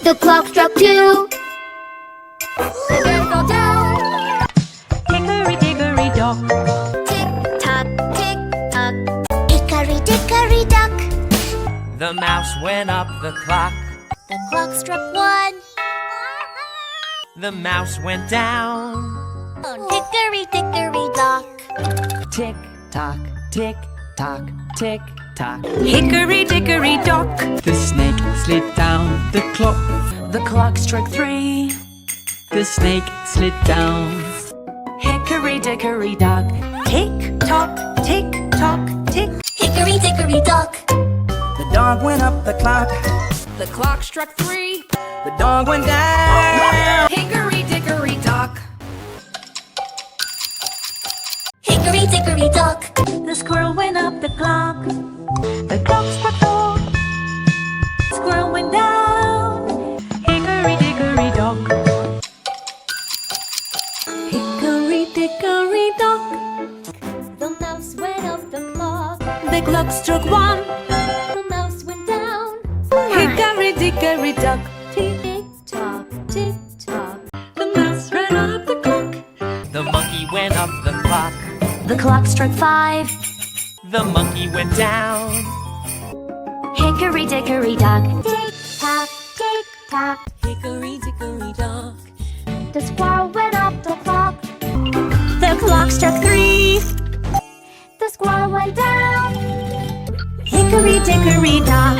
The clock struck 2. The bird fell down. Hickory dickory dock. Tick tock, tick tock. Hickory dickory dock. The mouse went up the clock. The clock struck 1. The mouse went down. On hickory dickory dock. Tick tock, tick tock, tick tock. Hickory dickory dock. The snake slid down the clock. The clock struck 3. The snake slid down. Hickory dickory dock. Tick tock, tick tock, tick. Hickory dickory dock. The dog went up the clock. The clock struck 3. The dog went down. Hickory dickory dock. Hickory dickory dock. The squirrel went up the clock. The clock struck 4. Squirrel went down. Hickory dickory dock. Hickory dickory dock. The mouse went up the clock. The clock struck 1. The mouse went down. Hickory dickory dock. Tick tock, tick tock. The mouse ran up the clock. The monkey went up the clock. The clock struck 5. The monkey went down. Hickory dickory dock. Tick tock, tick tock. Hickory dickory dock. The squirrel went up the clock. The clock struck 3. The squirrel went down. Hickory dickory dock.